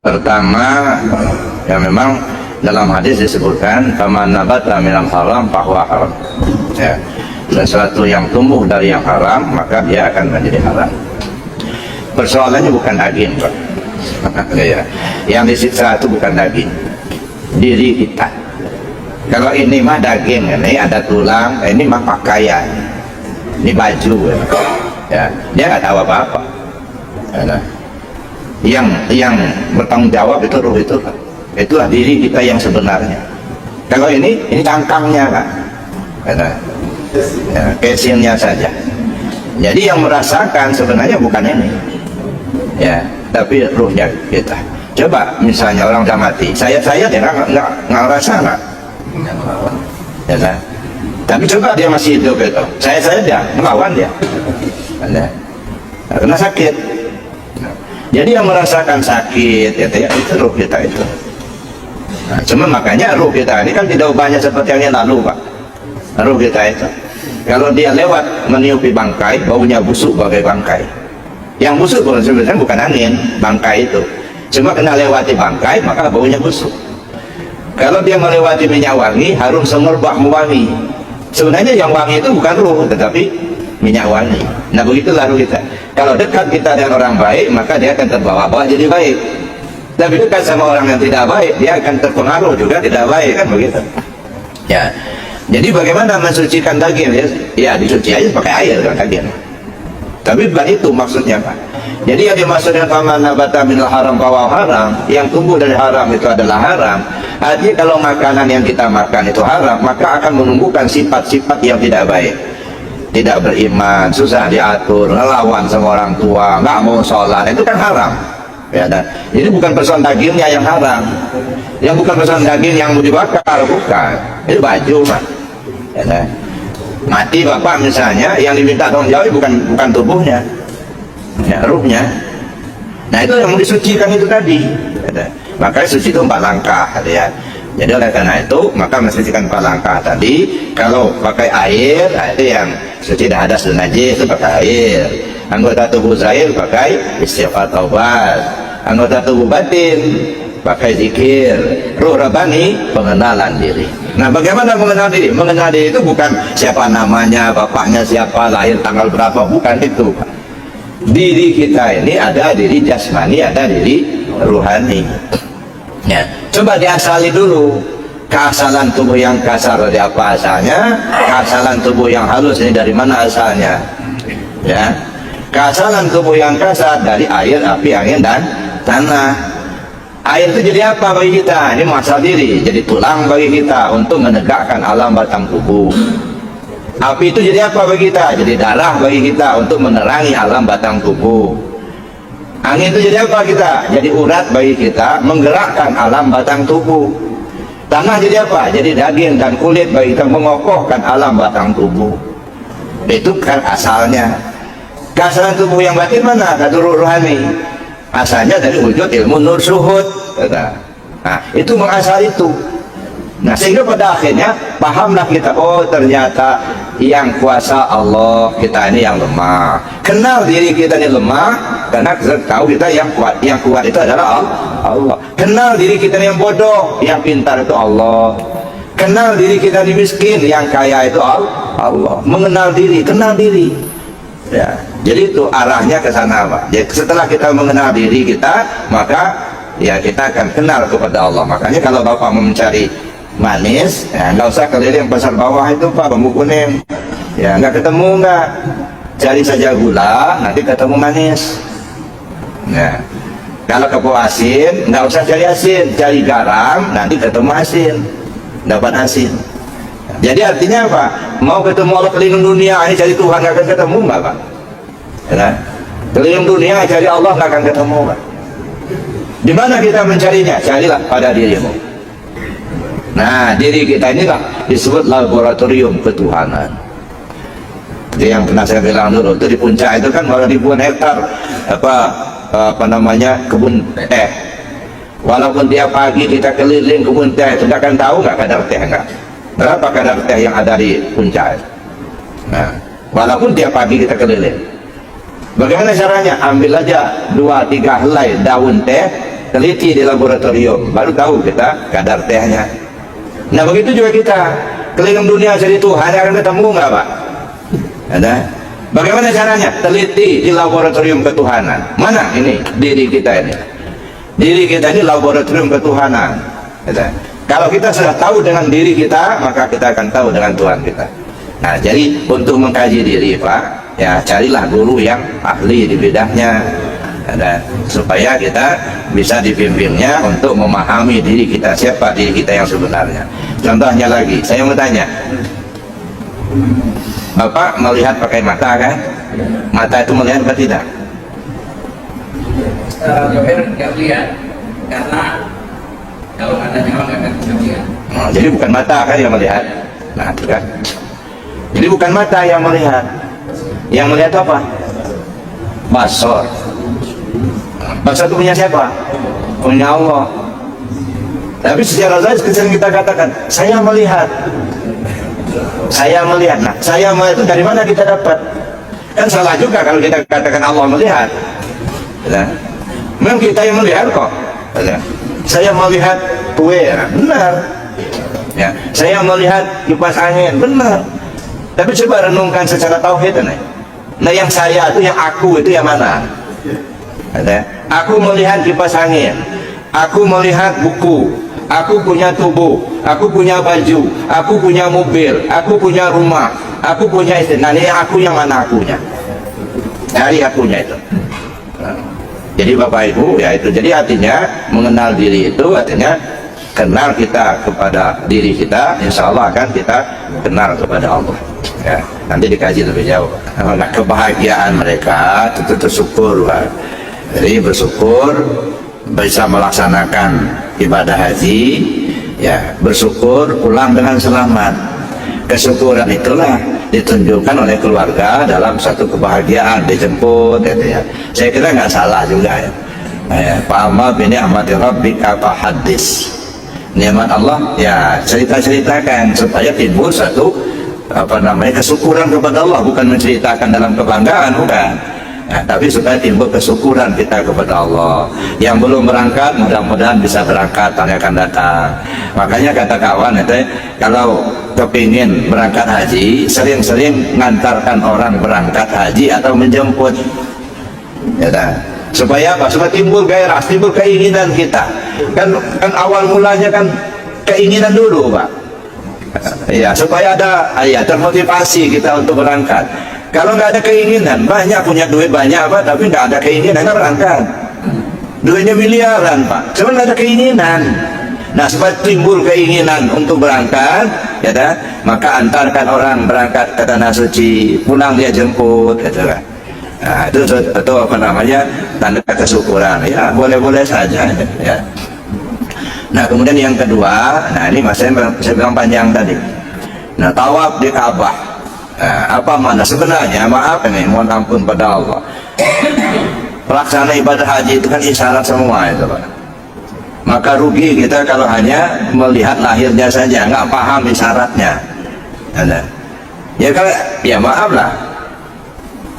Pertama, ya memang dalam hadis disebutkan faman nabata minal haram fahuwa haram. Ya, sesuatu yang tumbuh dari yang haram maka dia akan menjadi haram. Persoalannya bukan daging, Pak. Ya, yang disiksa itu bukan daging, diri kita. Kalau ini mah daging, ini ada tulang, ini mah pakaian, ini baju, ya, dia nggak tahu apa-apa. Ya, yang bertanggung jawab itu ruh itu, itulah diri kita yang sebenarnya. Kalau ini cangkangnya, Pak, ya, casingnya saja. Jadi yang merasakan sebenarnya bukan ini, ya, tapi ruhnya kita. Coba misalnya orang sudah mati, saya dia nggak ngerasa, nggak, ya, kan? Tapi coba dia masih hidup itu, saya dia melawan dia, karena sakit. Jadi yang merasakan sakit itu ruh kita itu. Nah, cuma makanya ruh kita ini kan tidak banyak seperti yang lalu, Pak. Ruh kita itu kalau dia lewat meniupi bangkai, baunya busuk bagai bangkai. Yang busuk sebenarnya bukan angin, bangkai itu cuma kena lewati bangkai maka baunya busuk. Kalau dia melewati minyak wangi, harum semerbak wangi, sebenarnya yang wangi itu bukan ruh tetapi minyak wangi. Nah begitulah ruh kita. Kalau dekat kita dengan orang baik maka dia akan terbawa-bawa jadi baik, tapi dekat sama orang yang tidak baik dia akan terpengaruh juga tidak baik, kan begitu ya. Jadi bagaimana mensucikan daging, ya dicuci aja pakai air kan daging, tapi bukan itu maksudnya, Pak. Jadi yang dimaksud dengan faman nabata minal haram fahuwa haram, yang tumbuh dari haram itu adalah haram. Artinya kalau makanan yang kita makan itu haram, maka akan menumbuhkan sifat-sifat yang tidak baik. Tidak beriman, susah diatur, ngelawan sama orang tua, nggak mau sholat, itu kan haram, ya. Dan ini bukan persoalan dagingnya yang haram, yang bukan persoalan daging yang mau dibakar, bukan, itu baju, Pak, ya. Dan mati bapak misalnya, yang diminta tanggung jawab bukan tubuhnya, ya, ruhnya. Nah itu yang mau disucikan itu tadi, ya. Makanya suci itu 4 langkah, ya. Jadi oleh karena itu maka mensucikan 4 langkah tadi. Kalau pakai air, itu yang suci dah hadas dan najis itu pakai air. Anggota tubuh zahir pakai istighfar taubat. Anggota tubuh batin pakai zikir. Ruh rabani pengenalan diri. Nah bagaimana mengenal diri? Mengenal diri itu bukan siapa namanya, bapaknya siapa, lahir tanggal berapa, bukan itu. Diri kita ini ada diri jasmani, ada diri ruhani. Ya, coba diasali dulu. Keasalan tubuh yang kasar dari apa asalnya? Keasalan tubuh yang halus ini dari mana asalnya? Ya, keasalan tubuh yang kasar dari air, api, angin, dan tanah. Air itu jadi apa bagi kita? Ini muasal diri, jadi tulang bagi kita untuk menegakkan alam batang tubuh. Api itu jadi apa bagi kita? Jadi darah bagi kita untuk menerangi alam batang tubuh. Angin itu jadi apa kita? Jadi urat bagi kita menggerakkan alam batang tubuh. Tanah jadi apa? Jadi daging dan kulit bagi kita mengokohkan alam batang tubuh. Itu kan asalnya. Keasalan tubuh yang batin mana? Kata ruhani. Asalnya dari wujud ilmu nur syuhud. Nah, itu mengasal itu. Nah, sehingga pada akhirnya pahamlah kita, oh ternyata yang kuasa Allah, kita ini yang lemah. Kenal diri kita ini lemah karena kita tahu kita yang kuat. Yang kuat itu adalah Allah. Kenal diri kita ini yang bodoh, yang pintar itu Allah. Kenal diri kita ini miskin, yang kaya itu Allah. Mengenal diri, kenal diri. Ya, jadi itu arahnya ke sana, Pak. Jadi setelah kita mengenal diri kita, maka ya kita akan kenal kepada Allah. Makanya kalau Bapak mau mencari manis, ya nggak usah keliling pasar bawah itu, Pak, bambu kuning, ya nggak ketemu, nggak, cari saja gula, nanti ketemu manis. Ya, kalau kepo asin, nggak usah cari asin, cari garam, nanti ketemu asin, dapat asin. Jadi artinya apa? Mau ketemu Allah keliling dunia ini cari Tuhan nggak akan ketemu, nggak, Pak? Ya, keliling dunia cari Allah nggak akan ketemu, Pak. Di mana kita mencarinya? Carilah pada dirimu. Nah, diri kita inilah disebut laboratorium ketuhanan. Jadi yang pernah saya bilang dulu, itu di puncak itu kan ribuan hektar apa namanya kebun teh. Walaupun tiap pagi kita keliling kebun teh, sudah kan tahu nggak kadar teh nggak? Berapa kadar teh yang ada di puncak? Nah, walaupun tiap pagi kita keliling, bagaimana caranya? Ambil aja 2-3 helai daun teh, teliti di laboratorium, baru tahu kita kadar tehnya. Nah begitu juga kita keliling dunia jadi Tuhan, akan ketemu nggak Pak? Ada. Bagaimana caranya? Teliti di laboratorium ketuhanan. Mana ini diri kita ini? Diri kita ini laboratorium ketuhanan. Ada. Kalau kita sudah tahu dengan diri kita, maka kita akan tahu dengan Tuhan kita. Nah, jadi untuk mengkaji diri Pak, ya carilah guru yang ahli di bidangnya, dan supaya kita bisa dibimbingnya untuk memahami diri kita, siapa diri kita yang sebenarnya. Contohnya lagi, saya mau tanya, Bapak melihat pakai mata kan? Mata itu melihat atau tidak? Secara zahir nggak lihat, karena kalau ada nyawa nggak akan bisa lihat. Oh, jadi bukan mata kan yang melihat? Nah, itu kan. Jadi bukan mata yang melihat. Yang melihat apa? Basor. Basor itu punya siapa? Punya Allah. Tapi secara zahir sering kita katakan, saya melihat. Saya melihat. Nah, saya melihat itu dari mana kita dapat? Kan salah juga kalau kita katakan Allah melihat. Ya. Memang kita yang melihat kok. Ya. Saya melihat kue, ya. Benar. Ya. Saya melihat kipas angin, benar. Tapi coba renungkan secara tauhid, nah yang saya itu, yang aku itu yang mana? Ada. Aku melihat kipas angin, aku melihat buku, aku punya tubuh, aku punya baju, aku punya mobil, aku punya rumah, aku punya istri. Nah ini aku yang mana akunya? Cari akunya itu. Nah, jadi Bapak Ibu, ya itu. Jadi artinya mengenal diri itu artinya kenal kita kepada diri kita, insya Allah akan kita kenal kepada Allah. Ya, nanti dikaji lebih jauh. Nah, kebahagiaan mereka tentu syukur, Pak. Jadi bersyukur bisa melaksanakan ibadah haji, ya bersyukur pulang dengan selamat. Kesyukuran itulah ditunjukkan oleh keluarga dalam satu kebahagiaan, dijemput, gitu ya. Saya kira nggak salah juga ya. Pak Amma bin Ahmad Rabbika fa hadis. Nikmat Allah ya cerita-ceritakan supaya timbul satu kesyukuran kepada Allah, bukan menceritakan dalam kebanggaan, bukan. Nah, tapi supaya timbul kesyukuran kita kepada Allah. Yang belum berangkat mudah-mudahan bisa berangkat tahun yang akan datang. Makanya kata kawan itu, kalau kepingin berangkat haji, sering-sering ngantarkan orang berangkat haji atau menjemput, ya kan? Supaya apa? Supaya timbul gairah, timbul keinginan kita. Kan awal mulanya kan keinginan dulu, Pak. Ya, supaya ada termotivasi kita untuk berangkat. Kalau nggak ada keinginan, banyak punya duit banyak apa, tapi nggak ada keinginan, nggak berangkat. Duitnya miliaran Pak, cuma nggak ada keinginan. Nah, supaya timbul keinginan untuk berangkat, ya dah, maka antarkan orang berangkat ke tanah suci, pulang dia jemput, gitu kan. Nah, itu tanda kesyukuran. Ya, boleh-boleh saja, ya. Nah, kemudian yang kedua, nah ini saya bilang panjang tadi. Nah, tawaf di Ka'bah. Nah, apa mana sebenarnya? Maaf ini, mohon ampun pada Allah. Pelaksana ibadah haji itu kan isyarat semua itu, Pak. Maka rugi kita kalau hanya melihat lahirnya saja, nggak paham isyaratnya. Ada. Ya kalau ya maaf lah.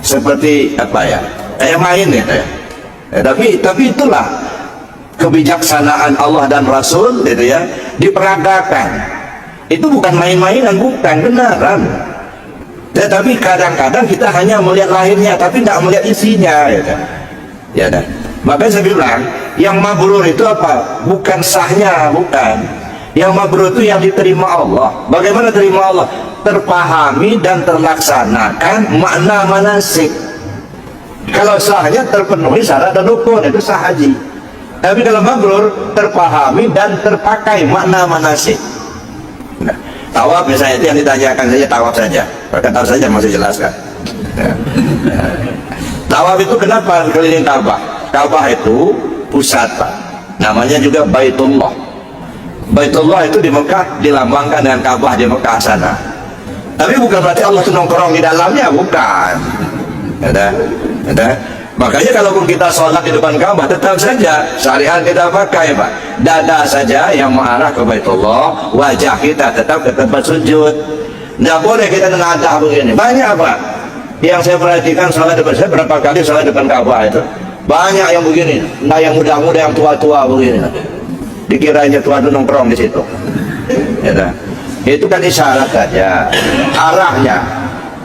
Seperti apa ya? Kayak main gitu ya. Tapi itulah kebijaksanaan Allah dan Rasul, gitu ya, diperagakan. Itu bukan main-mainan, bukan, benaran. Tetapi kadang-kadang kita hanya melihat lahirnya, tapi tidak melihat isinya, gitu. Ya dah. Makanya saya bilang, yang mabrur itu apa? Bukan sahnya, bukan. Yang mabrur itu yang diterima Allah. Bagaimana terima Allah? Terpahami dan terlaksanakan makna manasik. Kalau sahnya terpenuhi syarat dan rukun, itu sah haji. Tapi kalau mabrur terpahami dan terpakai makna manasik. Nah, tawaf misalnya itu yang ditanyakan saja, tawaf saja. Perkataan saja masih jelaskan. Ya. Tawaf itu kenapa keliling Ka'bah? Ka'bah itu pusat, Pak. Namanya juga Baitullah. Baitullah itu di Mekah dilambangkan dengan Ka'bah di Mekah sana. Tapi bukan berarti Allah itu nongkrong di dalamnya, bukan. Ada. Makanya kalaupun kita sholat di depan Ka'bah, tetap saja syariat kita pakai, Pak. Dada saja yang mengarah ke Baitullah, wajah kita tetap ke tempat sujud. Nggak boleh kita nengadah begini. Banyak, Pak, yang saya perhatikan sholat depan, saya berapa kali sholat depan Ka'bah itu, Banyak yang begini, nah yang muda-muda, yang tua-tua begini. Dikiranya tua itu nongkrong di situ. Ya, dah. Itu kan isyarat saja, arahnya.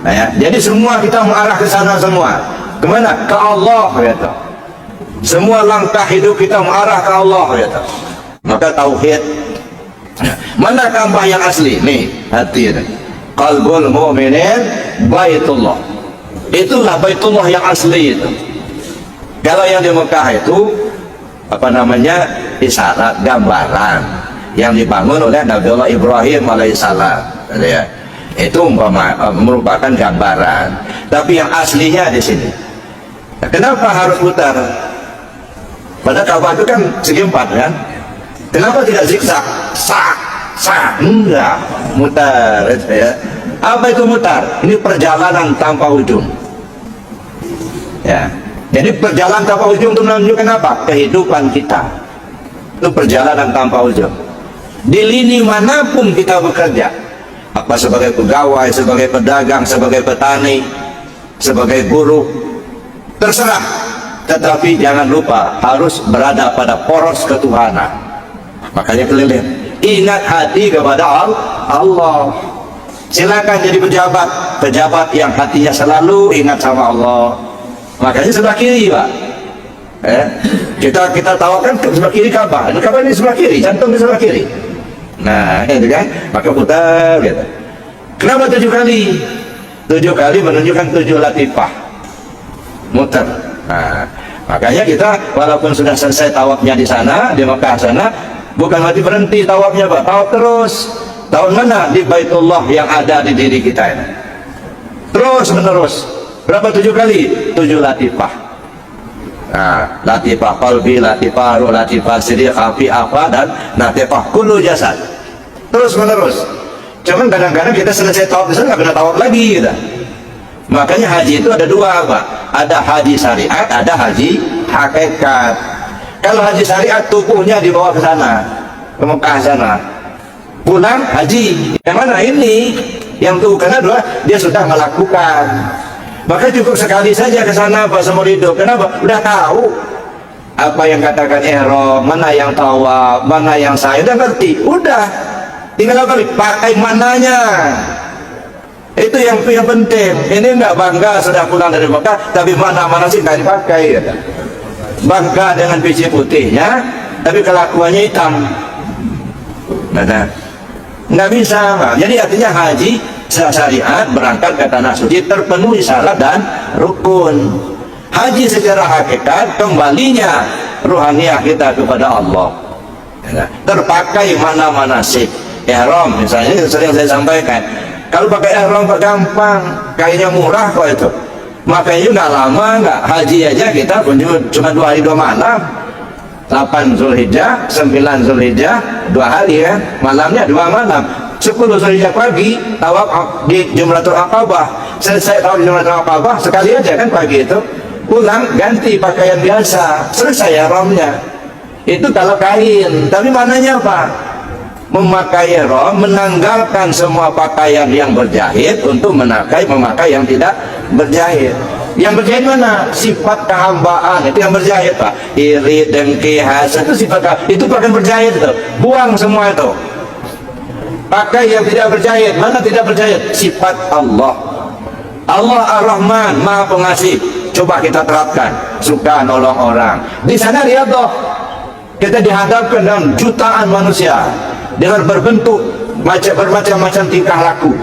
Nah, ya. Jadi semua kita mengarah ke sana semua. Kemana? Ke Allah. Gitu. Semua langkah hidup kita mengarah ke Allah. Gitu. Maka tauhid. Mana Ka'bah yang asli? Nih, hati ini. Qalbul mu'minin baitullah. Itulah baitullah yang asli itu. Kalau yang di Mekah itu apa namanya, isyarat, gambaran yang dibangun oleh Nabiullah Ibrahim alaihissalam, ya. Itu merupakan gambaran. Tapi yang aslinya di sini. Nah, kenapa harus putar? Pada Ka'bah itu kan segi empat kan? Kenapa tidak zigzag? Enggak, mutar, ya. Apa itu mutar? Ini perjalanan tanpa ujung. Ya. Jadi perjalanan tanpa ujung itu menunjukkan apa? Kehidupan kita. Itu perjalanan tanpa ujung. Di lini manapun kita bekerja, apa sebagai pegawai, sebagai pedagang, sebagai petani, sebagai buruh, terserah. Tetapi jangan lupa harus berada pada poros ketuhanan. Makanya keliling. Ingat hati kepada Allah. Silakan jadi pejabat yang hatinya selalu ingat sama Allah. Makanya sebelah kiri, Pak. Kita tawarkan ke sebelah kiri Ka'bah. Ka'bah ini sebelah kiri, jantung di sebelah kiri. Nah, itu kan, maka putar gitu. Kenapa 7 kali? 7 kali menunjukkan 7 latifah. Mutar. Nah, makanya kita walaupun sudah selesai tawafnya di sana, di Mekah sana, bukan mati berhenti tawafnya, Pak. Tawaf terus. Tahun mana? Di Baitullah yang ada di diri kita ini. Terus menerus. Berapa 7 kali? 7 latifah. Nah, latifah qalbi, latifah ruh, latifah sirri, khafi, apa, dan latifah kullu jasad. Terus menerus. Cuman kadang-kadang kita selesai tawaf di sana nggak pernah tawaf lagi gitu. Makanya haji itu ada 2, Pak. Ada haji syariat, ada haji hakikat. Kalau haji syariat tubuhnya dibawa ke sana, ke Mekah sana. Pulang haji. Yang mana ini? Yang tubuh karena 2 dia sudah melakukan. Maka cukup sekali saja ke sana Pak seumur hidup. Kenapa? Udah tahu apa yang katakan ihram, mana yang tawaf, mana yang sa'i, udah ngerti. Udah. Tinggal apa? Pakai mananya. Itu yang penting. Ini enggak bangga sudah pulang dari Mekah, tapi mana sih nggak dipakai. Ya. Bangga dengan biji putihnya, tapi kelakuannya hitam. Nah, nggak bisa, Pak. Jadi artinya haji syariat berangkat ke tanah suci terpenuhi syarat dan rukun. Haji secara hakikat kembalinya ruhaniah kita kepada Allah. Terpakai mana sih ihram misalnya, sering saya sampaikan. Kalau pakai ihram Pak gampang, kayaknya murah kok itu. Makanya nggak lama, nggak haji aja kita cuma 2 hari 2 malam. 8 Zulhijjah, 9 Zulhijjah, 2 hari kan, malamnya 2 malam. 10 Zulhijjah pagi tawaf di Jumratul Aqabah. Selesai tawaf di Jumratul Aqabah sekali aja kan pagi itu. Pulang ganti pakaian biasa, selesai ihramnya. Itu kalau kain, tapi mananya Pak? Memakai ihram, menanggalkan semua pakaian yang berjahit untuk memakai yang tidak berjahit. Yang berjahit mana? Sifat kehambaan, itu yang berjahit Pak. Iri, dengki, hasad, itu sifat itu pakaian berjahit itu. Buang semua itu. Pakai yang tidak berjahit. Mana tidak berjahit? Sifat Allah. Allah Ar-Rahman, Maha Pengasih. Coba kita terapkan. Suka nolong orang. Di sana lihat toh, kita dihadapkan dengan jutaan manusia dengan berbentuk bermacam-macam tingkah laku.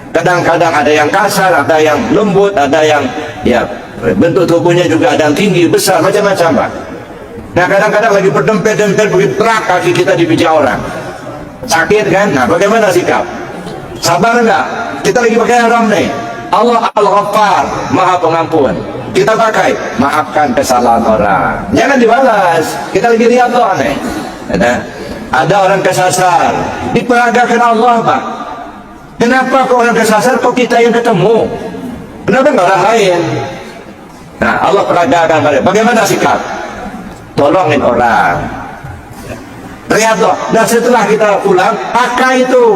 Kadang-kadang ada yang kasar, ada yang lembut, ada yang ya bentuk tubuhnya juga ada yang tinggi, besar, macam-macam Pak. Nah kadang-kadang lagi berdempet-dempet begitu terak kaki kita dipijak orang. Sakit kan? Nah bagaimana sikap? Sabar enggak? Kita lagi pakai ihram nih. Allah Al-Ghaffar, Maha Pengampun. Kita pakai, maafkan kesalahan orang. Jangan dibalas. Kita lagi lihat loh nih. Ada orang kesasar, diperagakan Allah Pak. Kenapa kok orang kesasar, kok kita yang ketemu? Kenapa nggak orang lain? Nah Allah peragakan mereka. Bagaimana sikap? Tolongin orang. Lihat loh, dan setelah kita pulang, pakai itu.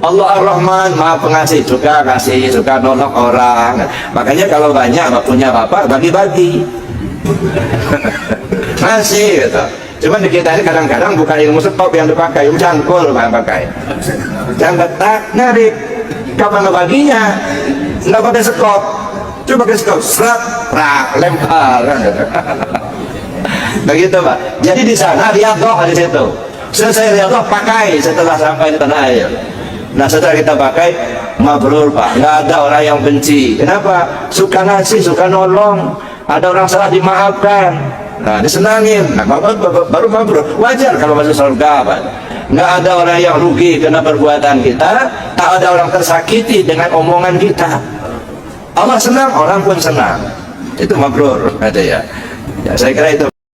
Allah Ar-Rahman, Maha Pengasih, suka kasih, suka nolong orang. Makanya kalau banyak punya bapak, bagi-bagi. Masih gitu. Cuman di kita ini kadang-kadang bukan ilmu stop yang dipakai, ilmu cangkul yang pakai. Jangan tak nyari kapan ngebaginya, nggak pakai stop, coba pakai stop, serat, rak, lempar, kan gitu. Begitu Pak. Jadi di sana riyadhah di situ. Selesai riyadhah pakai setelah sampai di tanah air. Nah setelah kita pakai mabrur Pak, nggak ada orang yang benci. Kenapa? Suka ngasih, suka nolong. Ada orang salah dimaafkan. Nah disenangin. Nah baru mabrur. Wajar kalau masuk surga Pak. Nggak ada orang yang rugi karena perbuatan kita. Tak ada orang tersakiti dengan omongan kita. Allah senang, orang pun senang. Itu mabrur. Ada ya. Ya saya kira itu.